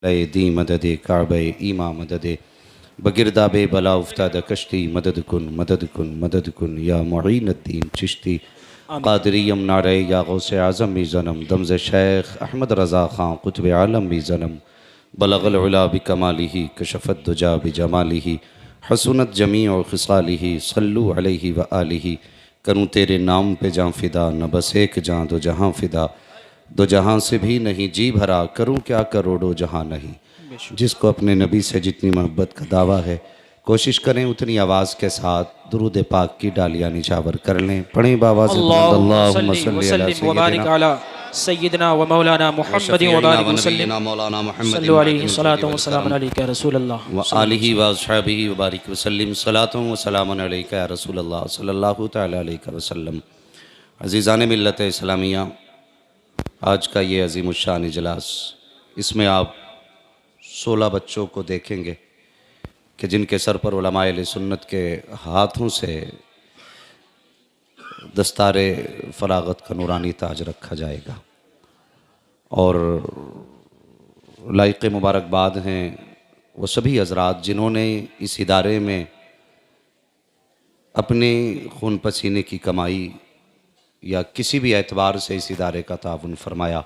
दी मदद काब ईमा मदद बगिरदाब बला उफ्ताद कश्ती मदद कुन या मुईनुद्दीन चिश्ती कादरियम नारे या गौसे आज़म भी ज़नम दमज़ शेख अहमद रज़ा ख़ां कुतुब आलम भी ज़नम बलगल उला बिकमालिही कशफ़त दुजा बिजमालिही हसनत जमी और खिसालिही सल्लु अलैहि व आलिही। करूँ तेरे नाम पे जाँ फ़िदा न बस एक जाँ दो जहाँ फ़िदा, दो जहाँ से भी नहीं जी भरा करूँ क्या करोड़ों जहाँ नहीं। जिसको अपने नबी से जितनी मोहब्बत का दावा है कोशिश करें उतनी आवाज़ के साथ दुरूद पाक की डालियाँ निछावर कर लें। पढ़ें बाबा से सय्यदना व मौलाना मुहम्मद व बारिक वसल्लम सल्लल्लाहु अलैहि सलातो व सलाम अलैका रसूलल्लाह व आलिहि व अस्हाबिहि व बारिक वसल्लम सलातो व सलाम अलैका रसूलल्लाह सल्लल्लाहु तआला अलैहि वसल्लम। अज़ीज़ान मिल्लत इस्लामिया, आज का ये अज़ीमुश्शान इजलास, इसमें आप 16 बच्चों को देखेंगे कि जिनके सर पर उलमाए अहले सुन्नत के हाथों से दस्तारे फरागत का नूरानी ताज रखा जाएगा। और लायक़ मुबारकबाद हैं वो सभी हज़रात जिन्होंने इस इदारे में अपने खून पसीने की कमाई या किसी भी एतबार से इस इदारे का ताउन फरमाया।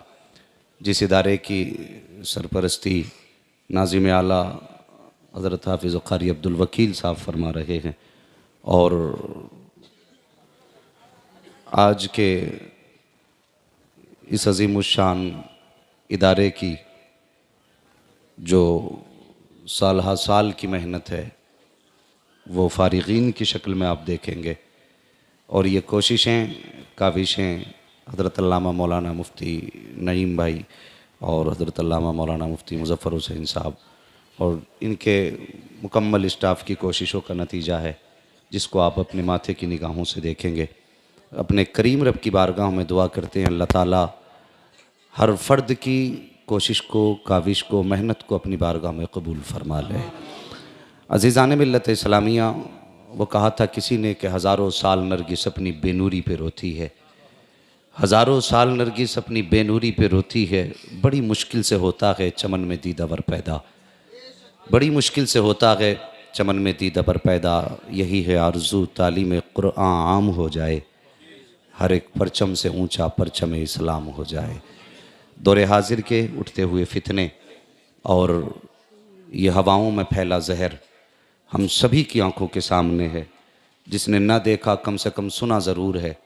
जिस इदारे की सरपरस्ती नाज़िम आला हज़रत हाफ़िज़ क़ारी अब्दुल वकील साहब फरमा रहे हैं, और आज के इस अज़ीमुश्शान इदारे की जो साल हा साल की मेहनत है वो फ़ारिग़ीन की शक्ल में आप देखेंगे। और ये कोशिशें काविशें हज़रत अल्लामा मौलाना मुफ्ती नईम भाई और हज़रत अल्लामा मौलाना मुफ्ती मुज़फ़्फ़र हुसैन साहब और इनके मुकम्मल स्टाफ की कोशिशों का नतीजा है, जिसको आप अपने माथे की निगाहों से देखेंगे। अपने करीम रब की बारगाह में दुआ करते हैं अल्लाह ताला हर फ़र्द की कोशिश को, काविश को, मेहनत को अपनी बारगाह में कबूल फरमा ले। अज़ीज़ान मिल्लत इस्लामिया, वो कहा था किसी ने कि हज़ारों साल नरगिस अपनी बेनूरी पे रोती है, हज़ारों साल नरगिस अपनी बेनूरी पे रोती है, बड़ी मुश्किल से होता है चमन में दीदावर पैदा, बड़ी मुश्किल से होता है चमन में दीदावर पैदा। यही है आरज़ू तालीम क़ुरआन आम हो जाए, हर एक परचम से ऊंचा परचम इस्लाम हो जाए। दौरे हाजिर के उठते हुए फितने और ये हवाओं में फैला जहर हम सभी की आंखों के सामने है। जिसने ना देखा कम से कम सुना ज़रूर है।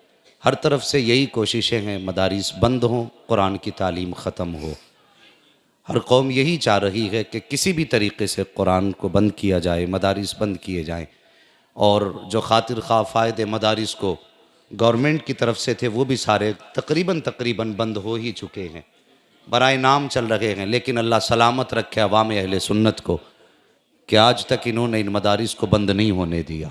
हर तरफ से यही कोशिशें हैं मदारिस बंद हों, कुरान की तालीम ख़त्म हो। हर कौम यही चाह रही है कि किसी भी तरीके से कुरान को बंद किया जाए, मदारिस बंद किए जाएं। और जो खातिर खा फ़ायदे मदारिस को गवर्नमेंट की तरफ से थे वो भी सारे तकरीबन बंद हो ही चुके हैं, बराए नाम चल रहे हैं। लेकिन अल्लाह सलामत रखे अवाम अहले सुन्नत को कि आज तक इन्होंने इन मदारिस को बंद नहीं होने दिया।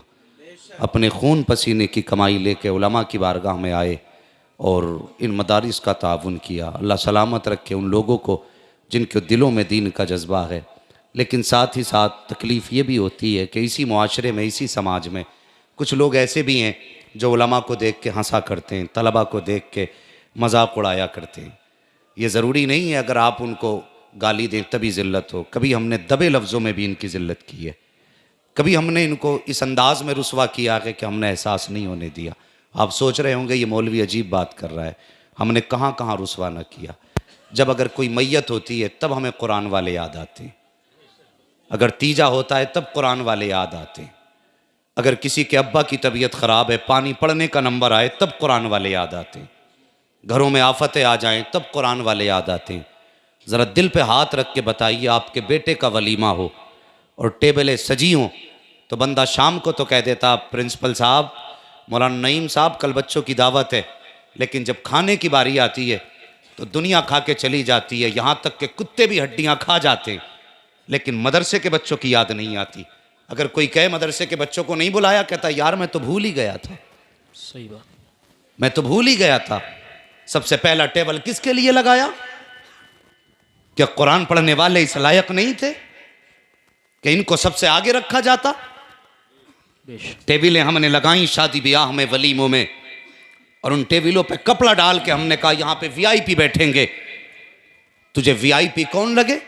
अपने खून पसीने की कमाई लेके उलमा की बारगाह में आए और इन मदारिस का ताउन किया। अल्लाह सलामत रखे उन लोगों को जिनके दिलों में दीन का जज्बा है। लेकिन साथ ही साथ तकलीफ़ ये भी होती है कि इसी मुआशरे में, इसी समाज में कुछ लोग ऐसे भी हैं जो उलमा को देख के हंसा करते हैं, तलबा को देख के मजाक उड़ाया करते हैं। ये ज़रूरी नहीं है अगर आप उनको गाली दें तभी ज़िल्लत हो। कभी हमने दबे लफ्ज़ों में भी इनकी ज़िल्लत की है, कभी हमने इनको इस अंदाज़ में रुसवा किया है कि हमने एहसास नहीं होने दिया। आप सोच रहे होंगे ये मौलवी अजीब बात कर रहा है, हमने कहाँ कहाँ रुसवा न किया। जब अगर कोई मैयत होती है तब हमें कुरान वाले याद आते हैं, अगर तीजा होता है तब कुरान वाले याद आते हैं, अगर किसी के अब्बा की तबीयत ख़राब है, पानी पड़ने का नंबर आए तब कुरान वाले याद आते हैं, घरों में आफतें आ जाएं तब कुरान वाले याद आते हैं। ज़रा दिल पे हाथ रख के बताइए, आपके बेटे का वलीमा हो और टेबलें सजी हों तो बंदा शाम को तो कह देता प्रिंसिपल साहब, मौलाना नईम साहब कल बच्चों की दावत है, लेकिन जब खाने की बारी आती है तो दुनिया खा के चली जाती है, यहाँ तक कि कुत्ते भी हड्डियाँ खा जाते हैं, लेकिन मदरसे के बच्चों की याद नहीं आती। अगर कोई कहे मदरसे के बच्चों को नहीं बुलाया, कहता यार मैं तो भूल ही गया था। सही बात, मैं तो भूल ही गया था। सबसे पहला टेबल किसके लिए लगाया? क्या कुरान पढ़ने वाले इस लायक नहीं थे कि इनको सबसे आगे रखा जाता? टेबलें हमने लगाई शादी ब्याह में, वलीमों में, और उन टेबलों पे कपड़ा डाल के हमने कहा यहाँ पे वीआईपी बैठेंगे। तुझे वीआईपी कौन लगे?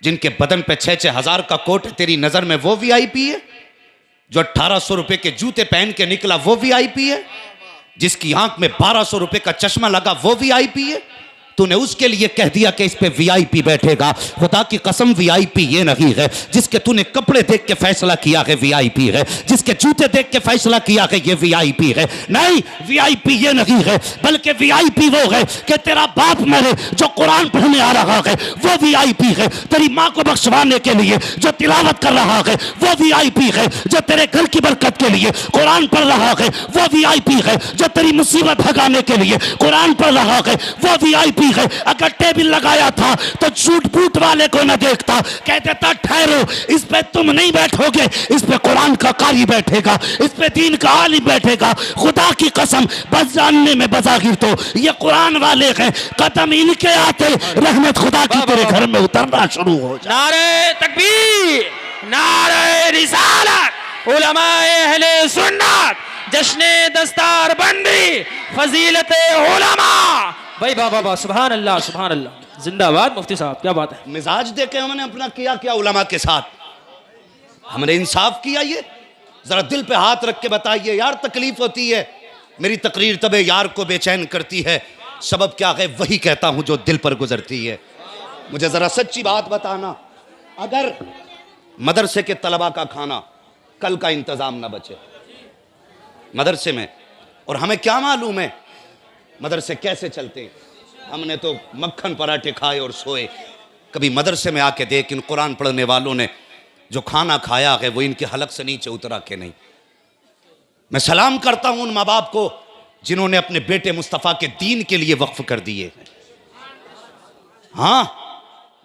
जिनके बदन पे 6-6 हज़ार का कोट है, तेरी नजर में वो वीआईपी है? जो 1800 रुपए के जूते पहन के निकला वो वीआईपी है? जिसकी आंख में 1200 रुपए का चश्मा लगा वो वीआईपी है? तूने उसके लिए कह दिया कि इस पे वीआईपी बैठेगा। खुदा की कसम वीआईपी ये नहीं है जिसके तूने कपड़े देख के फैसला किया है वीआईपी है, जिसके जूते देख के फैसला किया है ये वीआईपी है। नहीं, वीआईपी ये नहीं है, बल्कि वीआईपी वो है कि तेरा बाप मरे जो कुरान पढ़ने आ रहा है वो वीआईपी है। तेरी माँ को बख्शवाने के लिए जो तिलावत कर रहा है वो वीआईपी है। जो तेरे घर की बरकत के लिए कुरान पढ़ रहा है वो वीआईपी है। जो तेरी मुसीबत भगाने के लिए कुरान पढ़ रहा है वो वीआईपी है। अगर टेबल लगाया था तो झूठ फूट वाले को न देखता, कह देता ठहरो, इस पे तुम नहीं बैठोगे, इस पे कुरान का कारी बैठेगा, इस पे दीन का आलिम बैठेगा। खुदा की कसम, बस जानने में बजागिर तो ये कुरान वाले हैं, कदम इनके आते रहमत खुदा की तेरे घर में उतरना शुरू हो जाए। नारे तकबीर, नारे रिसालत, उलमाए अहले सुन्नत, जश्ने दस्तार बंदी, फजीलते उलमा। भाई बाबा, सुभान अल्लाह, सुभान अल्लाह, जिंदाबाद मुफ्ती साहब, क्या बात है। मिजाज देखे हमने अपना किया क्या उलमा के साथ? हमने इंसाफ किया? ये जरा दिल पे हाथ रख के बताइए यार। तकलीफ होती है, मेरी तकरीर तबे यार को बेचैन करती है। सबब क्या है? वही कहता हूं जो दिल पर गुजरती है। मुझे जरा सच्ची बात बताना, अगर मदरसे के तलबा का खाना कल का इंतजाम ना बचे मदरसे में, और हमें क्या मालूम है मदरसे कैसे चलते हैं, हमने तो मक्खन पराठे खाए और सोए। कभी मदरसे में आके देख, इन कुरान पढ़ने वालों ने जो खाना खाया है वो इनके हलक से नीचे उतरा के नहीं। मैं सलाम करता हूं उन माँ बाप को जिन्होंने अपने बेटे मुस्तफ़ा के दीन के लिए वक्फ कर दिए। हाँ,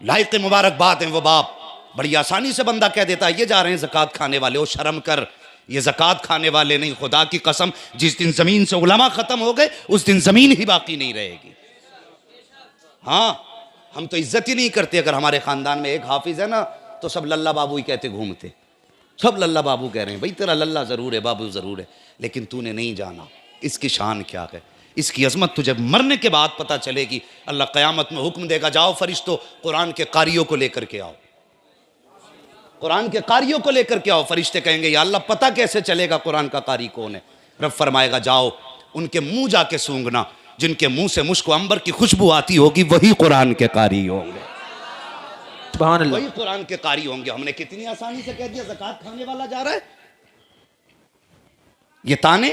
लायक मुबारकबाद हैं वो बाप। बड़ी आसानी से बंदा कह देता है ये जा रहे हैं ज़कात खाने वाले। ओ शर्म कर, ये ज़कात खाने वाले नहीं। खुदा की कसम, जिस दिन ज़मीन से उलमा ख़त्म हो गए उस दिन ज़मीन ही बाकी नहीं रहेगी। हाँ, हम तो इज्जत ही नहीं करते। अगर हमारे ख़ानदान में एक हाफिज़ है ना तो सब लल्ला बाबू ही कहते घूमते, सब लल्ला बाबू कह रहे हैं। भाई तेरा लल्ला ज़रूर है, बाबू ज़रूर है, लेकिन तूने नहीं जाना इसकी शान क्या है, इसकी अजमत तुझे मरने के बाद पता चलेगी। अल्लाह क़यामत में हुक्म देगा, जाओ फरिश्तों कुरान के कारियों को लेकर के आओ, कुरान के कारियों को लेकर के आओ। फरिश्ते कहेंगे या अल्लाह पता कैसे चलेगा कुरान का कारी कौन है? रब फरमाएगा जाओ उनके मुंह जाके सूंघना, जिनके मुंह से मुश्क अंबर की खुशबू आती होगी वही कुरान के कारी होंगे, वही कुरान के कारी होंगे। हमने कितनी आसानी से कह दिया ज़कात खाने वाला जा रहा है। ये ताने,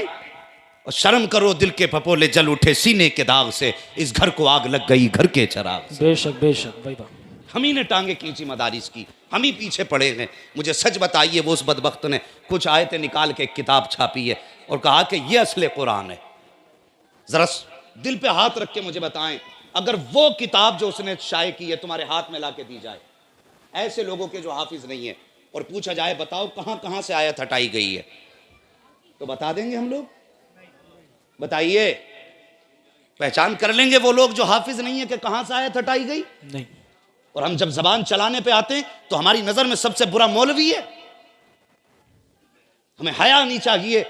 और शर्म करो दिल के पपोले जल उठे सीने के दाग से, इस घर को आग लग गई घर के चराग से। बेशक बेशक भाई बाबा, हम ही ने टांगे खींची मदारिस की, हम ही पीछे पड़े हैं। मुझे सच बताइए, वो उस बदबख्त ने कुछ आयतें निकाल के एक किताब छापी है और कहा कि ये असले कुरान है। जरा दिल पे हाथ रख के मुझे बताएं, अगर वो किताब जो उसने शाये की है तुम्हारे हाथ में ला के दी जाए, ऐसे लोगों के जो हाफिज नहीं है, और पूछा जाए बताओ कहां कहां से आयत हटाई गई है, तो बता देंगे हम लोग? बताइए, पहचान कर लेंगे वो लोग जो हाफिज नहीं है कि कहां से आयत हटाई गई? नहीं। और हम जब जबान चलाने पे आते हैं तो हमारी नजर में सबसे बुरा मौलवी है। हमें हया नहीं चाहिए।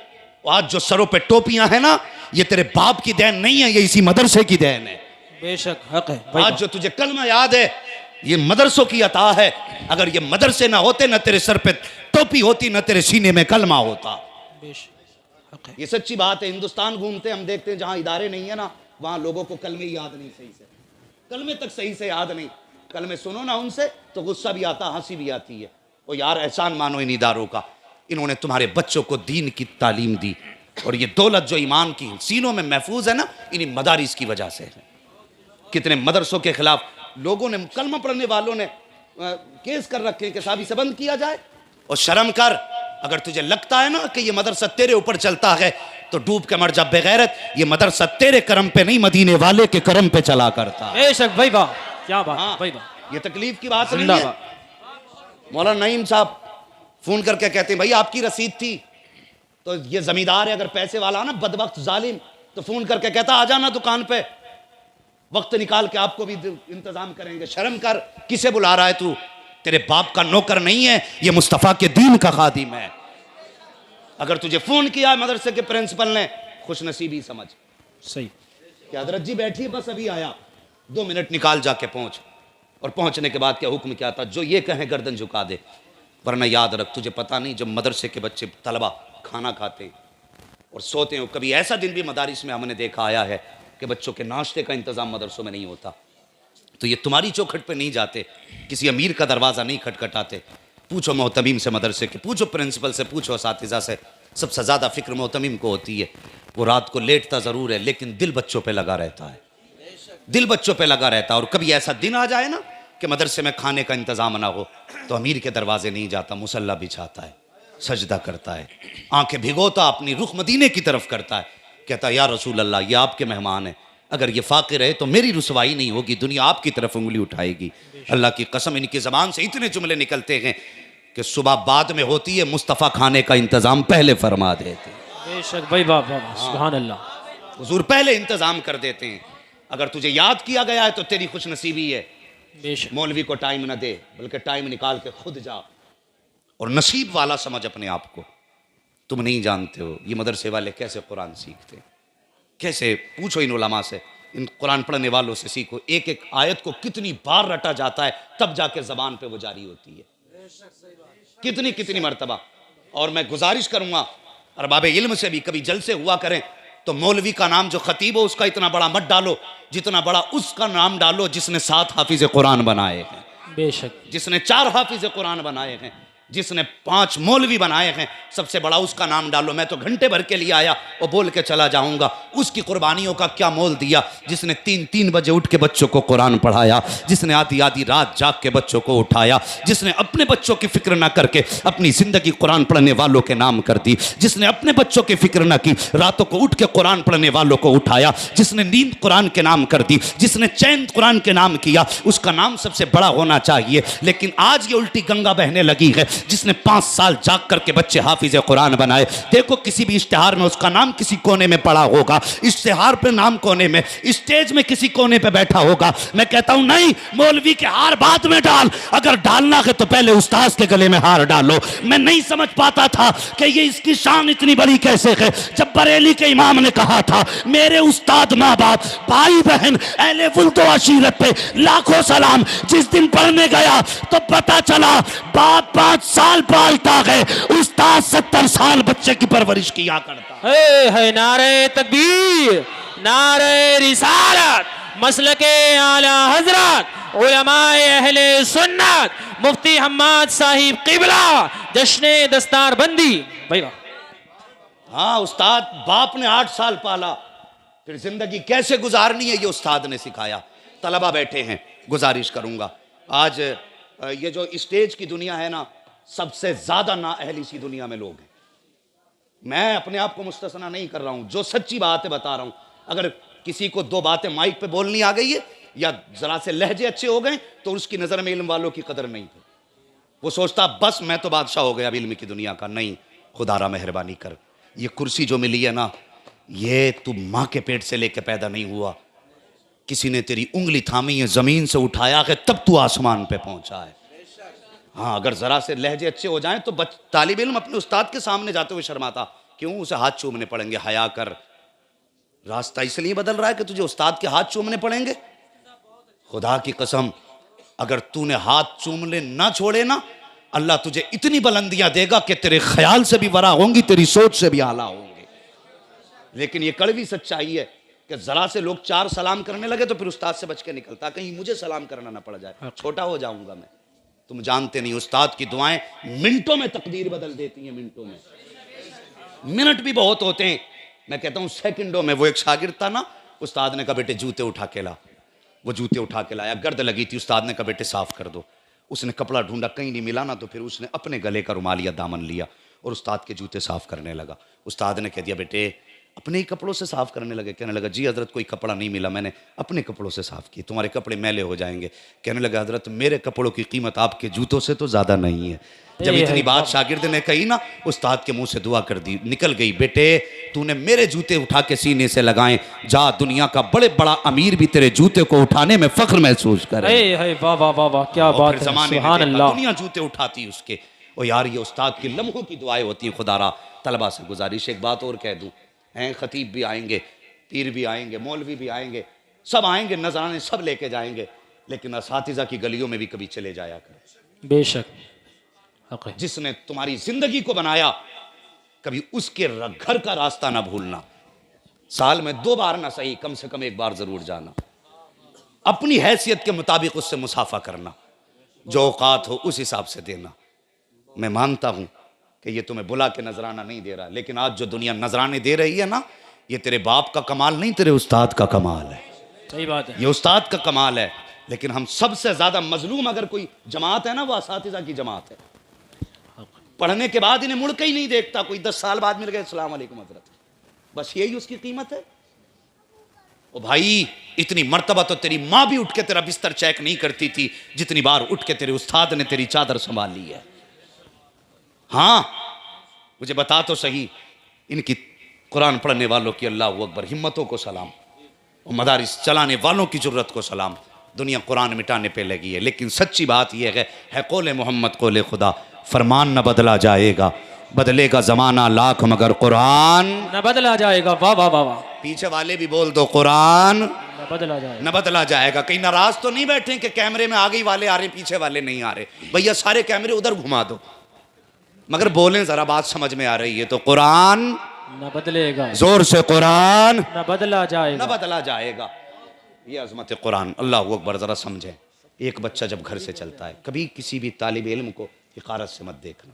आज जो सरों पे टोपियां हैं ना, ये तेरे बाप की देन नहीं है, ये इसी मदरसे की देन है। बेशक हक है। आज जो तुझे कलमा याद है ये मदरसों की अता है। अगर ये मदरसे ना होते, ना तेरे सर पे टोपी होती, ना तेरे सीने में कलमा होता। बेशक हक है। ये सच्ची बात है। हिंदुस्तान घूमते हम देखते हैं जहां इदारे नहीं है ना, वहां लोगों को कलमे याद नहीं सही से, कलमे तक सही से याद नहीं। कलमे सुनो ना उनसे तो गुस्सा भी आता, हंसी भी आती है। ओ यार, एहसान मानो इन इदारों का, इन्होंने तुम्हारे बच्चों को दीन की तालीम दी, और ये दौलत जो ईमान की सीनों में महफूज है ना, इन्हीं मदारिस की वजह से है। कितने मदरसों के खिलाफ लोगों ने, कलमा पढ़ने वालों ने केस कर रखे हैं कि साहब इसे बंद किया जाए। और शर्म कर, अगर तुझे लगता है ना कि ये मदरसा तेरे ऊपर चलता है तो डूब के मर जा बेगैरत। ये मदरसा तेरे करम पे नहीं, मदीने वाले के करम पे चला करता। बेशक भाई बा, क्या बात। हाँ, भाई बा, ये तकलीफ की बात नहीं है। मौलाना नईम साहब फोन करके कहते हैं भाई आपकी रसीद थी, तो ये जमींदार है, अगर पैसे वाला ना बदबख्त जालिम, तो फोन करके कहता आ जाना दुकान पे, वक्त निकाल के आपको भी इंतजाम करेंगे। शर्म कर, किसे बुला रहा है तू? तेरे बाप का नौकर नहीं है, ये मुस्तफ़ा के दीन का खादिम है। अगर तुझे फोन किया मदरसे के प्रिंसिपल ने, खुश नसीबी समझ। सही। क्या हजरत जी बैठी, बस अभी आया, 2 मिनट निकाल जाके पहुंच। और पहुंचने के बाद क्या हुक्म क्या था, जो ये कहें गर्दन झुका दे। वरना याद रख, तुझे पता नहीं, जब मदरसे के बच्चे तलबा खाना खाते हैं और सोते हैं, कभी ऐसा दिन भी मदारिस में हमने देखा आया है कि बच्चों के नाश्ते का इंतज़ाम मदरसों में नहीं होता, तो ये तुम्हारी चौखट पे नहीं जाते, किसी अमीर का दरवाज़ा नहीं खटखटाते। पूछो मोहतमीम से मदरसे के, पूछो प्रिंसिपल से, पूछो असातिज़ा से, सबसे ज़्यादा फिक्र मोहतमीम को होती है। वो रात को लेटता ज़रूर है लेकिन दिल बच्चों पे लगा रहता है, दिल बच्चों पे लगा रहता है। और कभी ऐसा दिन आ जाए ना कि मदरसे में खाने का इंतज़ाम ना हो, तो अमीर के दरवाजे नहीं जाता, मुसल्ला बिछाता है, सजदा करता है, आंखें भिगोता अपनी रुख मदीने की तरफ करता है, कहता है या रसूल अल्लाह, ये आपके मेहमान हैं, अगर ये फाकिर है तो मेरी रुसवाई नहीं होगी, दुनिया आपकी तरफ उंगली उठाएगी। अल्लाह की कसम, इनकी ज़बान से इतने जुमले निकलते हैं कि सुबह बाद में होती है, मुस्तफ़ा खाने का इंतज़ाम पहले फरमा देते हैं। बेशक भाई, बाबा सुभान अल्लाह, हुजूर पहले इंतज़ाम कर देते हैं। अगर तुझे याद किया गया है तो तेरी खुश नसीबी है। बेशक मौलवी को टाइम ना दे, बल्कि टाइम निकाल के खुद जा और नसीब वाला समझ अपने आप को। तुम नहीं जानते हो ये मदरसे वाले कैसे कुरान सीखते हैं, कैसे, पूछो इन उलमा से, इन कुरान पढ़ने वालों से सीखो। एक एक आयत को कितनी बार रटा जाता है, तब जाके ज़बान पे वो जारी होती है, कितनी कितनी मर्तबा। और मैं गुजारिश करूँगा अरबाब इल्म से भी, कभी जलसे हुआ करें तो मौलवी का नाम जो खतीब हो उसका इतना बड़ा मत डालो, जितना बड़ा उसका नाम डालो जिसने 7 हाफिज कुरान बनाए हैं, बेशक, जिसने 4 हाफिज कुरान बनाए हैं, जिसने 5 मौलवी बनाए हैं, सबसे बड़ा उसका नाम डालो। मैं तो घंटे भर के लिए आया और बोल के चला जाऊंगा, उसकी कुर्बानियों का क्या मोल दिया, जिसने 3-3 बजे उठ के बच्चों को कुरान पढ़ाया, जिसने आधी आधी रात जाग के बच्चों को उठाया, जिसने अपने बच्चों की फिक्र ना करके अपनी जिंदगी कुरान पढ़ने वालों के नाम कर दी, जिसने अपने बच्चों की फिक्र ना की, रातों को उठ के कुरान पढ़ने वालों को उठाया, जिसने नींद कुरान के नाम कर दी, जिसने चैन कुरान के नाम किया, उसका नाम सबसे बड़ा होना चाहिए। लेकिन आज ये उल्टी गंगा बहने लगी है, जिसने 5 साल जाग करके बच्चे हाफिज कुरान बनाए। देखो किसी भी इश्तिहार में उसका नाम किसी कोने में पड़ा होगा, इश्तिहार पे नाम कोने में, स्टेज में किसी कोने पे बैठा होगा। मैं कहता हूं नहीं, मौलवी के हार बाद में डाल, अगर डालना है तो पहले उस्ताद के गले में हार डालो। मैं नहीं समझ पाता था कि ये इसकी शान इतनी बड़ी कैसे है, जब बरेली के इमाम ने कहा था मेरे उस्ताद, माँ बाप, भाई बहन, अहले वुल्द व अशीरत पे लाखों सलाम। जिस दिन पढ़ने गया तो पता चला बाप 5 साल पालता है, उस्ताद 70 साल बच्चे की परवरिश किया करता है। नारे तकबीर, नारे रिसालत, मसलके आला हजरत, उलमाए अहले सुन्नत, मुफ्ती हम्माद साहिब किबला, जश्ने दस्तार बंदी। भाई वाह, हाँ, उस्ताद बाप ने 8 साल पाला, फिर जिंदगी कैसे गुजारनी है ये उस्ताद ने सिखाया। तलबा बैठे हैं, गुजारिश करूंगा, आज ये जो स्टेज की दुनिया है ना, सबसे ज्यादा नाअहल इसी दुनिया में लोग हैं। मैं अपने आप को मुस्तसना नहीं कर रहा हूं, जो सच्ची बातें बता रहा हूं। अगर किसी को 2 बातें माइक पे बोलनी आ गई है या जरा से लहजे अच्छे हो गए तो उसकी नजर में इल्म वालों की कदर नहीं थी, वो सोचता बस मैं तो बादशाह हो गया इल्म की दुनिया का। नहीं, खुदारा मेहरबानी कर, ये कुर्सी जो मिली है ना, ये तू माँ के पेट से लेके पैदा नहीं हुआ, किसी ने तेरी उंगली थामी है, जमीन से उठाया है, तब तू आसमान पे पहुंचा है। हाँ, अगर जरा से लहजे अच्छे हो जाएं तो तालिब इल्म अपने उस्ताद के सामने जाते हुए शर्माता क्यों, उसे हाथ चूमने पड़ेंगे। हया कर, रास्ता इसलिए बदल रहा है कि तुझे उस्ताद के हाथ चूमने पड़ेंगे। खुदा की कसम, अगर तूने हाथ चूमने ना छोड़े ना, अल्लाह तुझे इतनी बुलंदियां देगा कि तेरे ख्याल से भी वरा होंगी, तेरी सोच से भी आला होंगे। लेकिन ये कड़वी सच्चाई है कि जरा से लोग 4 सलाम करने लगे तो फिर उस्ताद से बच के निकलता, कहीं मुझे सलाम करना ना पड़ जाए, छोटा हो जाऊंगा मैं। तुम जानते नहीं, उस्ताद की दुआएं मिनटों में तकदीर बदल देती हैं, मिनटों में। मिनट भी बहुत होते हैं, मैं कहता हूं सेकंडों में। वो एक शागिर्द था ना, उस्ताद ने कहा बेटे जूते उठा के ला, वो जूते उठा के लाया, गर्द लगी थी, उस्ताद ने कहा बेटे साफ कर दो। उसने कपड़ा ढूंढा, कहीं नहीं मिला ना, तो फिर उसने अपने गले का रुमाल या दामन लिया और उस्ताद के जूते साफ करने लगा। उस्ताद ने कह दिया बेटे अपने ही कपड़ों से साफ करने लगे। कहने लगा जी हजरत कोई कपड़ा नहीं मिला, मैंने अपने कपड़ों से साफ किए, तुम्हारे कपड़े मैले हो जाएंगे। कहने लगा हजरत मेरे कपड़ों की कीमत आपके जूतों से तो ज्यादा नहीं है। जब इतनी बात शागिर्द ने कही ना, उस्ताद के मुंह से दुआ कर दी, निकल गई, बेटे तूने मेरे जूते उठा के सीने से लगाए, जा दुनिया का बड़े बड़ा अमीर भी तेरे जूते को उठाने में फख्र महसूस करे। वाह वाह वाह वाह, क्या बात है, सुभान अल्लाह। दुनिया जूते उठाती उसके। और यार ये उस्ताद की लम्हों की दुआएं होती हैं। खुदारा तलबा से गुजारिश, एक बात और कह दूं, हैं खतीब भी आएंगे, पीर भी आएंगे, मौलवी भी आएंगे, सब आएंगे, नजराने सब लेके जाएंगे, लेकिन असातिज़ा की गलियों में भी कभी चले जाया करो। बेशक हक है। जिसने तुम्हारी जिंदगी को बनाया, कभी उसके घर का रास्ता ना भूलना। साल में 2 बार ना सही, कम से कम 1 बार जरूर जाना। अपनी हैसियत के मुताबिक उससे मुसाफा करना, जो औकात हो उस हिसाब से देना। मैं मानता हूं कि ये तुम्हें बुला के नजराना नहीं दे रहा, लेकिन आज जो दुनिया नजराने दे रही है ना, ये तेरे बाप का कमाल नहीं, तेरे उस्ताद का कमाल है। सही बात है। ये उस्ताद का कमाल है। लेकिन हम सबसे ज्यादा मजलूम अगर कोई जमात है ना, वो असातिज़ा की जमात है। पढ़ने के बाद इन्हें मुड़ के ही नहीं देखता। कोई 10 साल बाद मिल गए, अस्सलाम वालेकुम हजरत, बस यही उसकी कीमत है। ओ भाई, इतनी मर्तबा तो तेरी माँ भी उठ के तेरा बिस्तर चेक नहीं करती थी जितनी बार उठ के तेरे उस्ताद ने तेरी चादर संभाल ली है। हाँ, मुझे बता तो सही, इनकी कुरान पढ़ने वालों की अल्लाह अकबर हिम्मतों को सलाम, और मदारिस चलाने वालों की जुर्रत को सलाम। दुनिया कुरान मिटाने पे लगी है, लेकिन सच्ची बात यह है कौले मोहम्मद कौले खुदा। फरमान न बदला जाएगा, बदलेगा जमाना लाख मगर कुरान न बदला जाएगा। वाह वाह वाह वाह। पीछे वाले भी बोल दो, कुरान न बदला जाएगा। न बदला जाएगा। कहीं नाराज तो नहीं बैठे कि कैमरे में आगे वाले आ रहे, पीछे वाले नहीं आ रहे। भैया सारे कैमरे उधर घुमा दो, मगर बोलें जरा, बात समझ में आ रही है तो। कुरान न बदलेगा, जोर से, कुरान न बदला जाएगा, न बदला जाएगा। ये अजमत कुरान, अल्लाह अकबर। जरा समझें, एक बच्चा जब घर से चलता है, कभी किसी भी तालिब इल्म को हिकारत से मत देखना।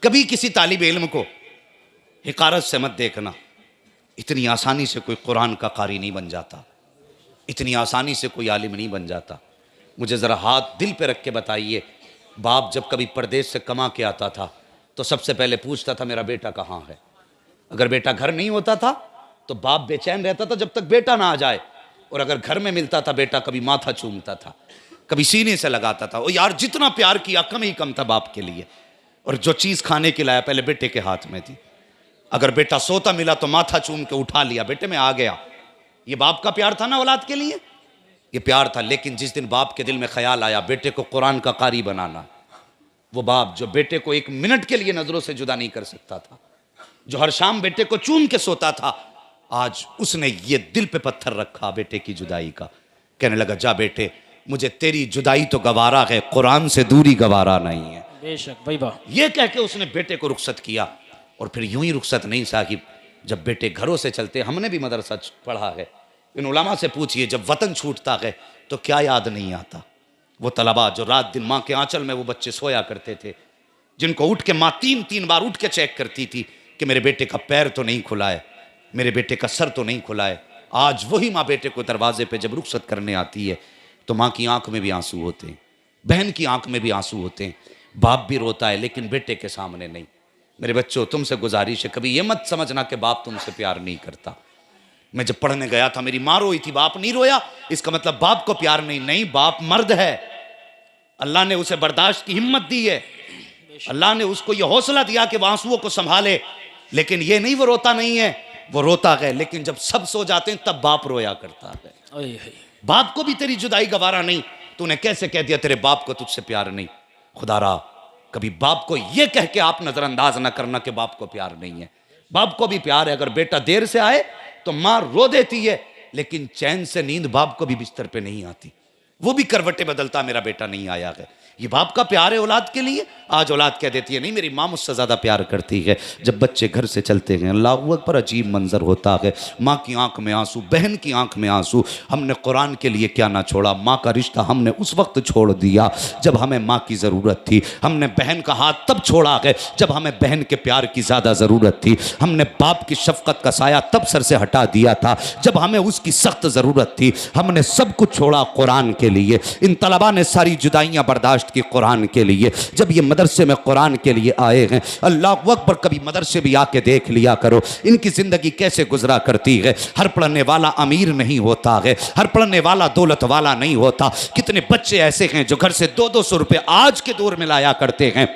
कभी किसी तालिब इल्म को हिकारत से मत देखना। इतनी आसानी से कोई कुरान का कारी नहीं बन जाता, इतनी आसानी से कोई आलिम नहीं बन जाता। मुझे ज़रा हाथ दिल पे रख के बताइए, बाप जब कभी परदेश से कमा के आता था तो सबसे पहले पूछता था मेरा बेटा कहाँ है। अगर बेटा घर नहीं होता था तो बाप बेचैन रहता था जब तक बेटा ना आ जाए, और अगर घर में मिलता था बेटा, कभी माथा चूमता था, कभी सीने से लगाता था। ओ यार, जितना प्यार किया कम ही कम था बाप के लिए। और जो चीज़ खाने के लाया पहले बेटे के हाथ में थी। अगर बेटा सोता मिला तो माथा चूम के उठा लिया, बेटे मैं आ गया। ये बाप का प्यार था ना औलाद के लिए, ये प्यार था। लेकिन जिस दिन बाप के दिल में ख्याल आया बेटे को कुरान का कारी बनाना, वो बाप जो बेटे को 1 मिनट के लिए नजरों से जुदा नहीं कर सकता था, जो हर शाम बेटे को चूम के सोता था, आज उसने ये दिल पे पत्थर रखा बेटे की जुदाई का। कहने लगा, जा बेटे, मुझे तेरी जुदाई तो गवारा है, कुरान से दूरी गवारा नहीं है। बेशक भाई वाह। ये कह के उसने बेटे को रुखसत किया। और फिर यूं ही रुखसत नहीं साहिब, जब बेटे घरों से चलते, हमने भी मदरसा पढ़ा है, इन उलमा से पूछिए, जब वतन छूटता है तो क्या याद नहीं आता। वो तलबा जो रात दिन माँ के आंचल में वो बच्चे सोया करते थे, जिनको उठ के माँ 3-3 बार उठ के चेक करती थी कि मेरे बेटे का पैर तो नहीं खुला है, मेरे बेटे का सर तो नहीं खुला है। आज वही माँ बेटे को दरवाजे पे जब रुखसत करने आती है तो माँ की आंख में भी आंसू होते हैं, बहन की आंख में भी आंसू होते हैं, बाप भी रोता है, लेकिन बेटे के सामने नहीं। मेरे बच्चों, तुमसे गुजारिश है, कभी ये मत समझना कि बाप तुमसे प्यार नहीं करता। मैं जब पढ़ने गया था मेरी माँ रोई थी, बाप नहीं रोया, इसका मतलब बाप को प्यार नहीं। नहीं, बाप मर्द है, अल्लाह ने उसे बर्दाश्त की हिम्मत दी है, अल्लाह ने उसको ये हौसला दिया कि वह आंसुओं को संभाले। लेकिन ये नहीं वो रोता नहीं है, वो रोता है, लेकिन जब सब सो जाते हैं तब बाप रोया करता है। बाप को भी तेरी जुदाई गवारा नहीं, तूने कैसे कह दिया तेरे बाप को तुझसे प्यार नहीं। खुदारा, कभी बाप को यह कह के आप नजरअंदाज ना करना कि बाप को प्यार नहीं है। बाप को भी प्यार है। अगर बेटा देर से आए तो माँ रो देती है, लेकिन चैन से नींद बाप को भी बिस्तर पे नहीं आती, वो भी करवटें बदलता, मेरा बेटा नहीं आया है। ये बाप का प्यार है औलाद के लिए। आज औलाद कह देती है, नहीं मेरी माँ मुझसे ज़्यादा प्यार करती है। जब बच्चे घर से चलते हैं, अल्लाह अकबर, अजीब मंजर होता है। माँ की आंख में आंसू, बहन की आंख में आंसू। हमने कुरान के लिए क्या ना छोड़ा, माँ का रिश्ता हमने उस वक्त छोड़ दिया जब हमें माँ की ज़रूरत थी। हमने बहन का हाथ तब छोड़ा है जब हमें बहन के प्यार की ज़्यादा ज़रूरत थी। हमने बाप की शफकत का साया तब सर से हटा दिया था जब हमें उसकी सख्त ज़रूरत थी। हमने सब कुछ छोड़ा कुरान के लिए। इन तलबा ने सारी जुदाइयाँ बर्दाश्त की कुरान के लिए। जब ये मदरसे में कुरान के लिए आए हैं, अल्लाह अकबर, कभी मदरसे भी आके देख लिया करो इनकी जिंदगी कैसे गुजरा करती है। हर पढ़ने वाला अमीर नहीं होता है, हर पढ़ने वाला दौलत वाला नहीं होता। कितने बच्चे ऐसे हैं जो घर से 200-200 रुपए आज के दौर में लाया करते हैं,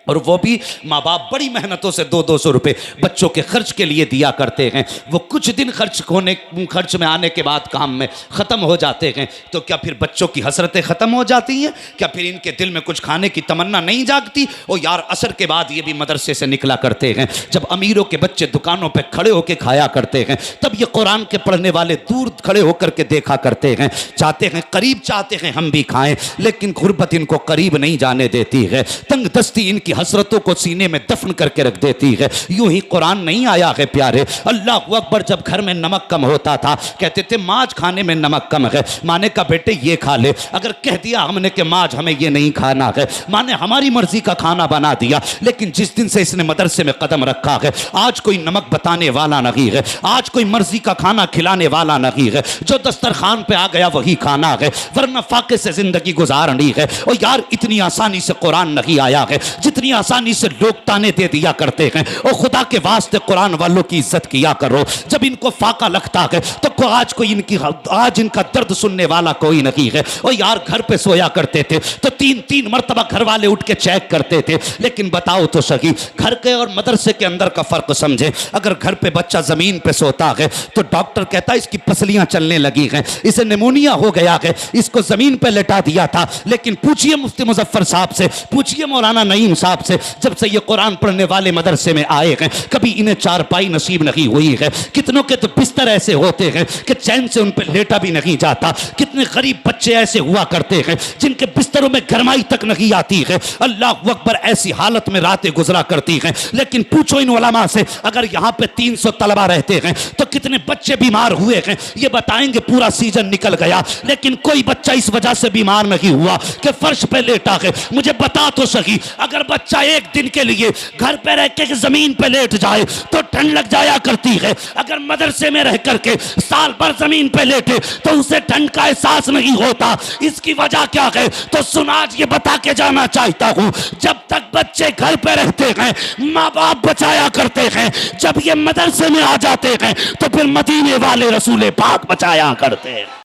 और वो भी माँ बाप बड़ी मेहनतों से 200-200 रुपये बच्चों के खर्च के लिए दिया करते हैं। वो कुछ दिन खर्च में आने के बाद काम में ख़त्म हो जाते हैं। तो क्या फिर बच्चों की हसरतें ख़त्म हो जाती हैं? क्या फिर इनके दिल में कुछ खाने की तमन्ना नहीं जागती? ओ यार, असर के बाद ये भी मदरसे से निकला करते हैं। जब अमीरों के बच्चे दुकानों पर खड़े होकर खाया करते हैं, तब ये कुरान के पढ़ने वाले दूर खड़े होकर के देखा करते हैं। चाहते हैं, करीब चाहते हैं हम भी खाएं, लेकिन गुर्बत इनको करीब नहीं जाने देती है। तंग दस्ती इनकी हसरतों को सीने में दफन करके रख देती है। यूं ही कुरान नहीं आया है प्यारे। अल्लाह अकबर, जब घर में नमक कम होता था, कहते थे माज खाने में नमक कम है। माँ ने कहा बेटे ये खा ले। अगर कह दिया हमने कि माज हमें ये नहीं खाना है, माँ ने हमारी मर्जी का खाना बना दिया। लेकिन जिस दिन से इसने मदरसे में कदम रखा है, आज कोई नमक बताने वाला नहीं है, आज कोई मर्जी का खाना खिलाने वाला नहीं है। जो दस्तरखान पे आ गया वही खाना है, वरना फाके से जिंदगी गुजारनी है। और यार, इतनी आसानी से कुरान नहीं आया है जितनी आसानी से लोग ताने दे दिया करते हैं। और खुदा के वास्ते कुरान वालों की इज्जत किया करो। जब इनको फाका लगता है तो आज इनका दर्द सुनने वाला कोई नहीं है। और यार, घर पे सोया करते थे तो 3-3 मरतबा घर वाले उठ के चेक करते थे। लेकिन बताओ तो सही, घर के और मदरसे के अंदर का फर्क समझे। अगर घर पे बच्चा जमीन पे सोता है तो डॉक्टर कहता है इसकी पसलियां चलने लगी हैं, इसे निमोनिया हो गया है, इसको जमीन पे लेटा दिया था। लेकिन पूछिए मुफ्ती मुजफ्फर साहब से, पूछिए मौलाना नईम साहब से, जब से ये कुरान पढ़ने वाले मदरसे में आए हैं, कभी इन्हें चारपाई नसीब नहीं हुई है। कितनों के तो बिस्तर ऐसे होते हैं कि चैन से उन पर लेटा भी नहीं जाता। कितने गरीब बच्चे ऐसे हुआ करते हैं जिनके बिस्तरों में गरमाई तक नहीं आती है। अल्लाह अकबर, ऐसी हालत में रातें गुजरा करती हैं। लेकिन पूछो इन उलमा से, अगर यहाँ पे 300 तलबा रहते हैं तो कितने बच्चे बीमार हुए हैं? ये बताएंगे पूरा सीजन निकल गया, लेकिन कोई बच्चा इस वजह से बीमार नहीं हुआ कि फर्श पे लेटा है। मुझे बता तो सही, अगर बच्चा एक दिन के लिए घर पे रह के जमीन पे लेट जाए तो ठंड लग जाया करती है। अगर मदरसे में रह करके साल भर जमीन पे लेटे तो उसे ठंड का एहसास नहीं होता। इसकी वजह क्या है? तो सुन, आज ये बता के जाना चाहता हूं, जब तक बच्चे घर पे रहते हैं माँ बाप बचाया करते हैं, जब ये मदरसे में आ जाते हैं तो फिर मदीने वाले रसूल पाक बचाया करते हैं।